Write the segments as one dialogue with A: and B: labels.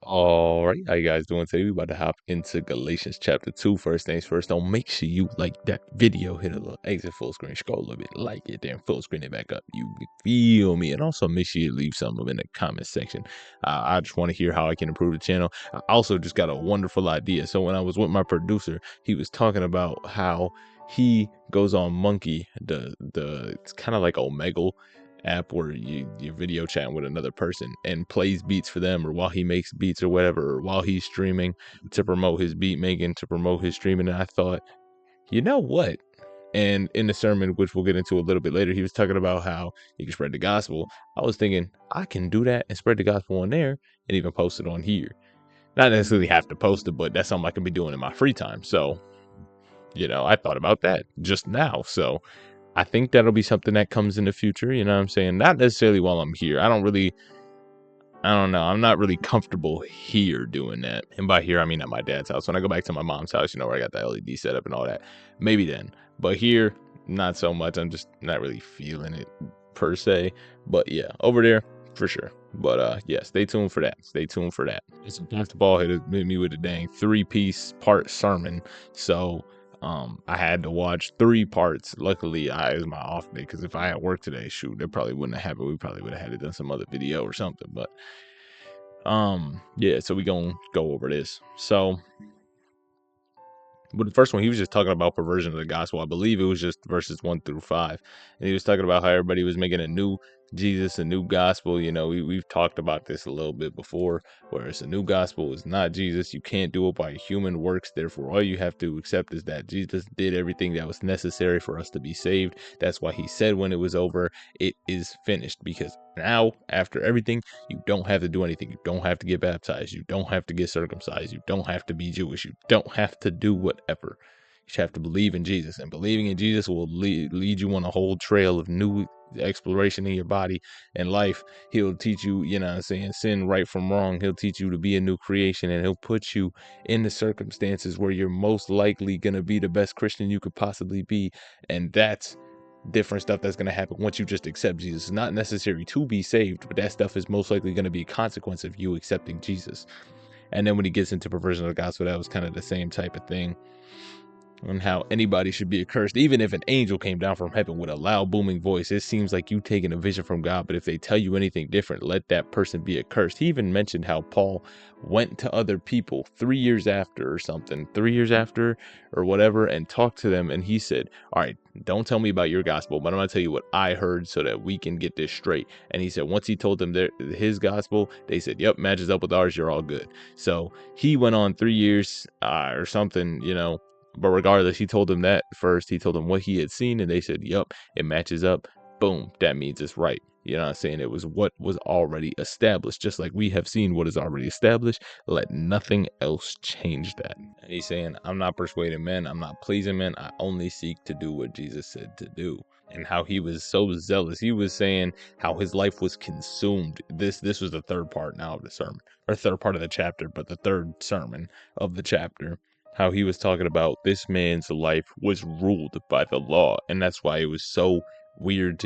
A: All right, how you guys doing today? We about to hop into Galatians chapter 2. First things first, don't make sure you like that video, hit a little exit full screen, scroll a little bit, like it, then full screen it back up. You feel me? And also make sure you leave something in the comment section. I just want to hear how I can improve the channel. I also just got a wonderful idea. So when I was with my producer, he was talking about how he goes on Monkey, it's kind of like Omegle app where you're video chatting with another person and plays beats for them, or while he makes beats or whatever, or while he's streaming to promote his beat making, to promote his streaming. And I thought, you know what? And in the sermon, which we'll get into a little bit later, he was talking about how you can spread the gospel. I was thinking I can do that and spread the gospel on there and even post it on here. Not necessarily have to post it, but that's something I can be doing in my free time. So, I thought about that just now. So I think that'll be something that comes in the future. You know what I'm saying? Not necessarily while I'm here. I don't know. I'm not really comfortable here doing that. And by here, I mean at my dad's house. When I go back to my mom's house, where I got the LED set up and all that, maybe then. But here, not so much. I'm just not really feeling it per se. But yeah, over there, for sure. But yeah, stay tuned for that. Stay tuned for that. It's Pastor Ball hit me with a dang 3-piece part sermon. So I had to watch 3 parts. Luckily, it was my off day, because if I had work today, shoot, it probably wouldn't have happened. We probably would have had to done some other video or something. But yeah, so we gonna go over this. So but the first one, he was just talking about perversion of the gospel. I believe it was just verses 1 through 5. And he was talking about how everybody was making a new Jesus, a new gospel. We've talked about this a little bit before, where it's a new gospel is not Jesus. You can't do it by human works. Therefore, all you have to accept is that Jesus did everything that was necessary for us to be saved. That's why he said when it was over, it is finished. Because now, after everything, you don't have to do anything. You don't have to get baptized. You don't have to get circumcised. You don't have to be Jewish. You don't have to do whatever. You just have to believe in Jesus. And believing in Jesus will lead you on a whole trail of new exploration in your body and life. He'll teach you, sin right from wrong. He'll teach you to be a new creation, and he'll put you in the circumstances where you're most likely going to be the best Christian you could possibly be. And that's different stuff that's going to happen once you just accept Jesus. It's not necessary to be saved, but that stuff is most likely going to be a consequence of you accepting Jesus. And then when he gets into perversion of the gospel, that was kind of the same type of thing, on how anybody should be accursed. Even if an angel came down from heaven with a loud booming voice, it seems like you taking a vision from God. But if they tell you anything different, let that person be accursed. He even mentioned how Paul went to other people 3 years after or something, 3 years after or whatever, and talked to them. And he said, all right, don't tell me about your gospel, but I'm going to tell you what I heard so that we can get this straight. And he said, once he told them his gospel, they said, yep, matches up with ours. You're all good. So he went on 3 years or something, but regardless, he told them that first. He told them what he had seen, and they said, yup, it matches up. Boom, that means it's right. You know what I'm saying? It was what was already established. Just like we have seen what is already established, let nothing else change that. And he's saying, I'm not persuading men. I'm not pleasing men. I only seek to do what Jesus said to do. And how he was so zealous. He was saying how his life was consumed. This was the third part now of the sermon, or third part of the chapter, but the third sermon of the chapter. How he was talking about this man's life was ruled by the law. And that's why it was so weird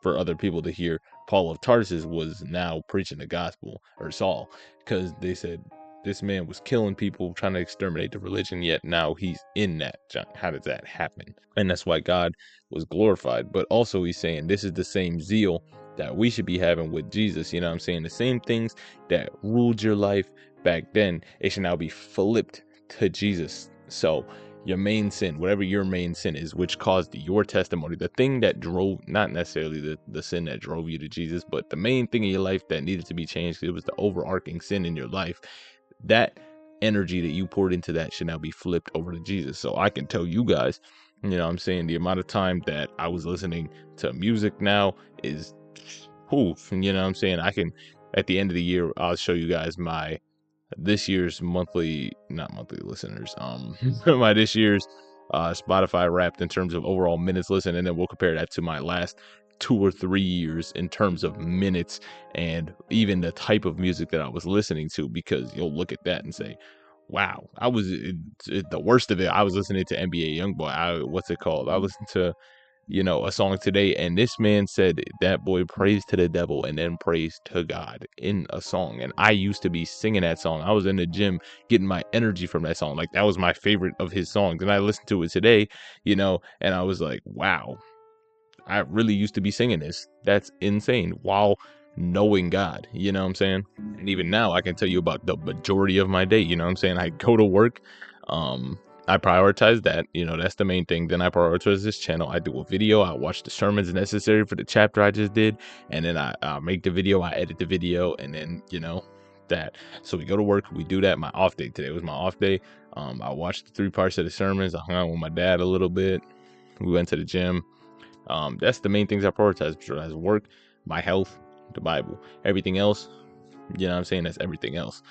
A: for other people to hear Paul of Tarsus was now preaching the gospel, or Saul, because they said this man was killing people, trying to exterminate the religion, yet now he's in that. How does that happen? And that's why God was glorified. But also he's saying this is the same zeal that we should be having with Jesus. You know what I'm saying? The same things that ruled your life back then, it should now be flipped to Jesus. So your main sin, whatever your main sin is, which caused your testimony, the thing that drove, not necessarily the sin that drove you to Jesus, but the main thing in your life that needed to be changed, it was the overarching sin in your life. That energy that you poured into that should now be flipped over to Jesus. So I can tell you guys, I'm saying the amount of time that I was listening to music now is, I'm saying I can, at the end of the year, I'll show you guys this year's not monthly listeners, my this year's Spotify Wrapped in terms of overall minutes listened, and then we'll compare that to my last 2 or 3 years in terms of minutes and even the type of music that I was listening to, because you'll look at that and say, wow, the worst of it, I was listening to NBA Youngboy. What's it called? I listened to a song today, and this man said that boy prays to the devil and then prays to God in a song. And I used to be singing that song. I was in the gym getting my energy from that song. Like, that was my favorite of his songs. And I listened to it today, and I was like, wow, I really used to be singing this. That's insane. While knowing God, you know what I'm saying? And even now, I can tell you about the majority of my day. You know what I'm saying? I go to work. I prioritize that. That's the main thing. Then I prioritize this channel. I do a video. I watch the sermons necessary for the chapter I just did. And then I make the video. I edit the video. And then, that. So we go to work. We do that. My off day today was my off day. I watched the 3 parts of the sermons. I hung out with my dad a little bit. We went to the gym. That's the main things I prioritize. Prioritize work, my health, the Bible. Everything else, you know what I'm saying? That's everything else.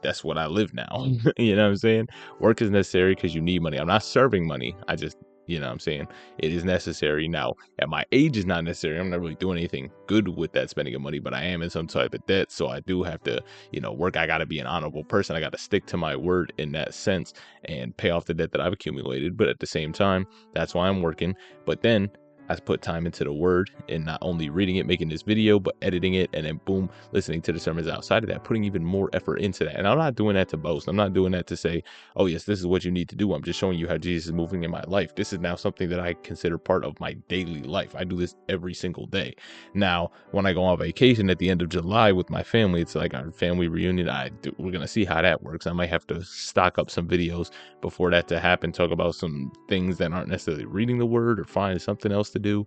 A: That's what I live now. You know what I'm saying? Work is necessary because you need money. I'm not serving money. I just, you know what I'm saying? It is necessary. Now, at my age, is not necessary. I'm not really doing anything good with that spending of money, but I am in some type of debt. So I do have to, work. I got to be an honorable person. I got to stick to my word in that sense and pay off the debt that I've accumulated. But at the same time, that's why I'm working. But then I put time into the word and not only reading it, making this video, but editing it, and then boom, listening to the sermons outside of that, putting even more effort into that. And I'm not doing that to boast. I'm not doing that to say, oh yes, this is what you need to do. I'm just showing you how Jesus is moving in my life. This is now something that I consider part of my daily life. I do this every single day. Now, when I go on vacation at the end of July with my family, it's like our family reunion. We're going to see how that works. I might have to stock up some videos before that to happen, talk about some things that aren't necessarily reading the word or find something else to do.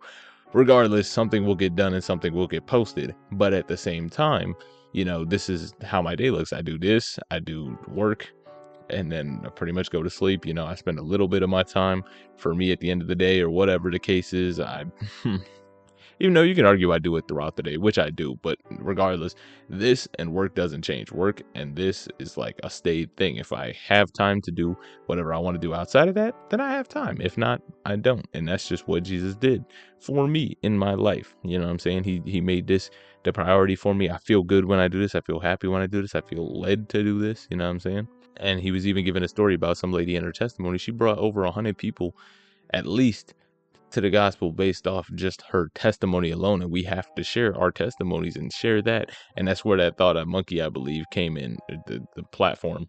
A: Regardless, something will get done and something will get posted. But at the same time, this is how my day looks. I do this, I do work, and then I pretty much go to sleep. I spend a little bit of my time for me at the end of the day, or whatever the case is. Even though you can argue I do it throughout the day, which I do, but regardless, this and work doesn't change. Work and this is like a stayed thing. If I have time to do whatever I want to do outside of that, then I have time. If not, I don't. And that's just what Jesus did for me in my life. You know what I'm saying? He made this the priority for me. I feel good when I do this. I feel happy when I do this. I feel led to do this. You know what I'm saying? And he was even giving a story about some lady in her testimony. She brought over 100 people at least to the gospel based off just her testimony alone, and we have to share our testimonies and share that. And that's where that thought of monkey, I believe, came in, the platform,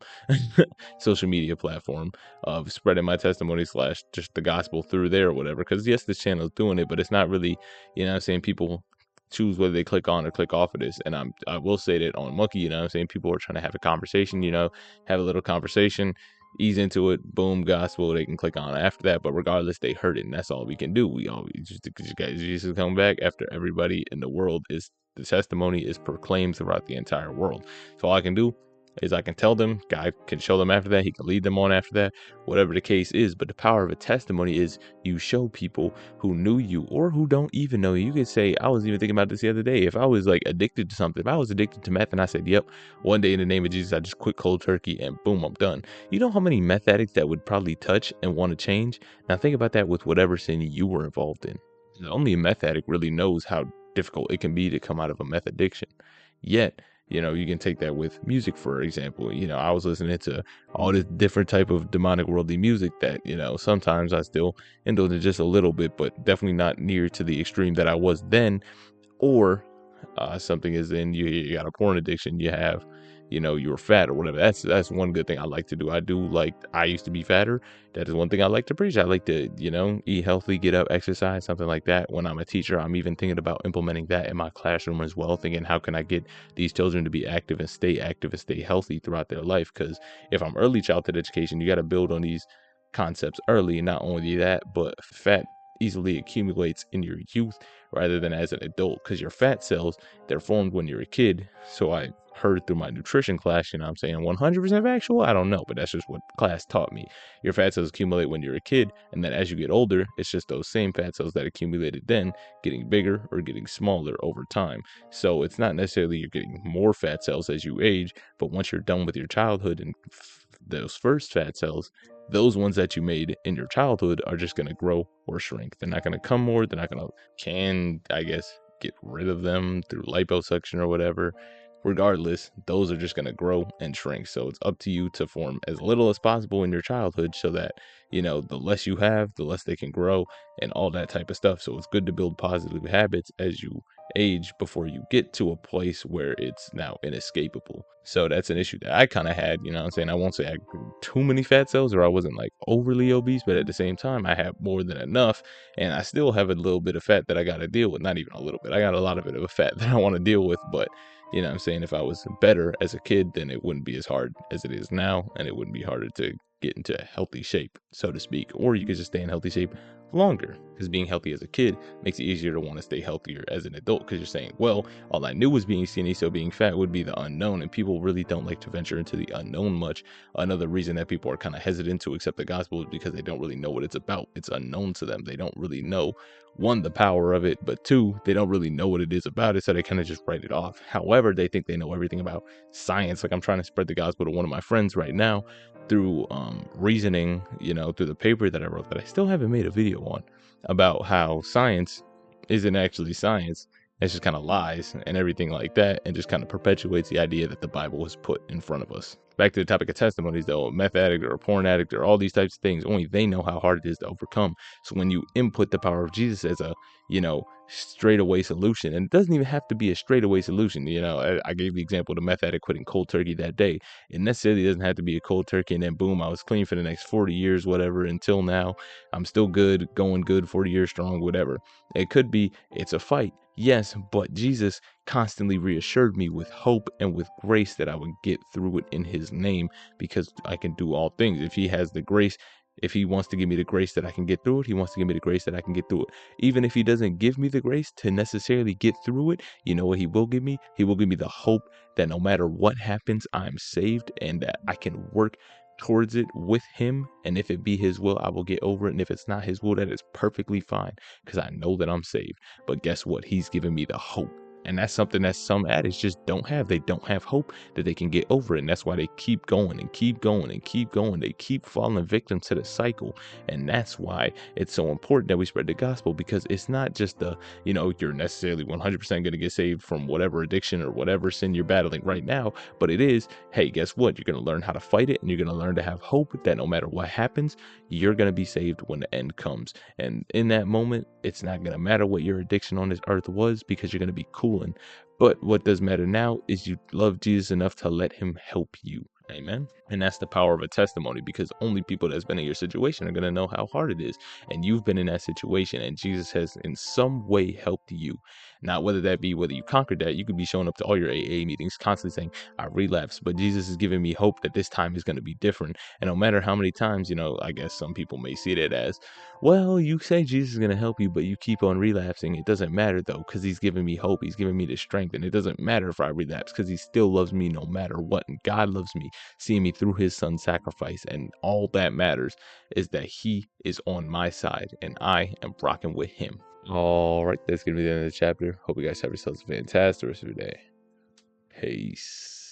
A: social media platform of spreading my testimony / just the gospel through there or whatever. Because yes, this channel is doing it, but it's not really, I'm saying, people choose whether they click on or click off of this. And I will say that on monkey, I'm saying, people are trying to have a conversation, have a little conversation, ease into it, boom, gospel, they can click on after that. But regardless, they heard it, and that's all we can do. We always just, Jesus coming back after everybody in the world is, the testimony is proclaimed throughout the entire world. So all I can do is I can tell them, God can show them after that, he can lead them on after that, whatever the case is. But the power of a testimony is you show people who knew you or who don't even know you. You could say, I was even thinking about this the other day, if I was like addicted to something, if I was addicted to meth and I said, yep, one day in the name of Jesus, I just quit cold turkey and boom, I'm done. You know how many meth addicts that would probably touch and want to change? Now think about that with whatever sin you were involved in. Only a meth addict really knows how difficult it can be to come out of a meth addiction. Yet, you can take that with music, for example. I was listening to all this different type of demonic worldly music that, sometimes I still indulge in just a little bit, but definitely not near to the extreme that I was then. Or something is in you got a porn addiction, you have, you're fat or whatever. That's one good thing I like to do. I used to be fatter. That is one thing I like to preach. I like to, eat healthy, get up, exercise, something like that. When I'm a teacher, I'm even thinking about implementing that in my classroom as well, thinking, how can I get these children to be active and stay healthy throughout their life? Because if I'm early childhood education, you got to build on these concepts early. Not only that, but fat easily accumulates in your youth rather than as an adult, because your fat cells, they're formed when you're a kid. So I heard through my nutrition class, I'm saying 100% factual, I don't know, but that's just what class taught me. Your fat cells accumulate when you're a kid, and then as you get older, it's just those same fat cells that accumulated then getting bigger or getting smaller over time. So it's not necessarily you're getting more fat cells as you age, but once you're done with your childhood and those first fat cells, those ones that you made in your childhood are just going to grow or shrink. They're not going to come more. They're not going to, I guess, get rid of them through liposuction or whatever. regardless, those are just going to grow and shrink. So it's up to you to form as little as possible in your childhood so that, the less you have, the less they can grow and all that type of stuff. So it's good to build positive habits as you age before you get to a place where it's now inescapable. So that's an issue that I kind of had, what I'm saying? I won't say I grew too many fat cells or I wasn't like overly obese, but at the same time, I had more than enough. And I still have a little bit of fat that I got to deal with. Not even a little bit. I got a lot of it of a fat that I want to deal with. But, what I'm saying? If I was better as a kid, then it wouldn't be as hard as it is now. And it wouldn't be harder to get into healthy shape, so to speak. Or you could just stay in healthy shape longer, because being healthy as a kid makes it easier to want to stay healthier as an adult, because you're saying, well, all I knew was being skinny, so being fat would be the unknown, and people really don't like to venture into the unknown much. Another reason that people are kind of hesitant to accept the gospel is because they don't really know what it's about. It's unknown to them. They don't really know, one, the power of it, but two, they don't really know what it is about it, so they kind of just write it off. However, they think they know everything about science. Like, I'm trying to spread the gospel to one of my friends right now through reasoning, through the paper that I wrote that I still haven't made a video on, about how science isn't actually science. It's just kind of lies and everything like that, and just kind of perpetuates the idea that the Bible was put in front of us. Back to the topic of testimonies, though, a meth addict or a porn addict or all these types of things, only they know how hard it is to overcome. So when you input the power of Jesus as a, straightaway solution, and it doesn't even have to be a straightaway solution. I gave the example of the meth addict quitting cold turkey that day. It necessarily doesn't have to be a cold turkey and then boom, I was clean for the next 40 years, whatever, until now. I'm still good, going good, 40 years strong, whatever. It could be, it's a fight. Yes, but Jesus constantly reassured me with hope and with grace that I would get through it in his name, because I can do all things. If he has the grace, if he wants to give me the grace that I can get through it, he wants to give me the grace that I can get through it. Even if he doesn't give me the grace to necessarily get through it, you know what he will give me? He will give me the hope that no matter what happens, I'm saved and that I can work towards it with him. And if it be his will, I will get over it. And if it's not his will, that is perfectly fine, because I know that I'm saved. But guess what? He's given me the hope. And that's something that some addicts just don't have. They don't have hope that they can get over it. And that's why they keep going and keep going and keep going. They keep falling victim to the cycle. And that's why it's so important that we spread the gospel, because it's not just you're necessarily 100% going to get saved from whatever addiction or whatever sin you're battling right now. But it is, hey, guess what? You're going to learn how to fight it, and you're going to learn to have hope that no matter what happens, you're going to be saved when the end comes. And in that moment, it's not going to matter what your addiction on this earth was, because you're going to be cooling. But what does matter now is you love Jesus enough to let him help you. Amen. And that's the power of a testimony, because only people that's been in your situation are going to know how hard it is. And you've been in that situation, and Jesus has in some way helped you. Not whether that be whether you conquered that. You could be showing up to all your AA meetings constantly saying, I relapsed, but Jesus is giving me hope that this time is going to be different. And no matter how many times, I guess some people may see it as, well, you say Jesus is going to help you, but you keep on relapsing. It doesn't matter, though, because he's giving me hope. He's giving me the strength. And it doesn't matter if I relapse, because he still loves me no matter what. And God loves me, seeing me through his son's sacrifice. And all that matters is that he is on my side and I am rocking with him. All right, that's going to be the end of the chapter. Hope you guys have yourselves a fantastic rest of your day. Peace.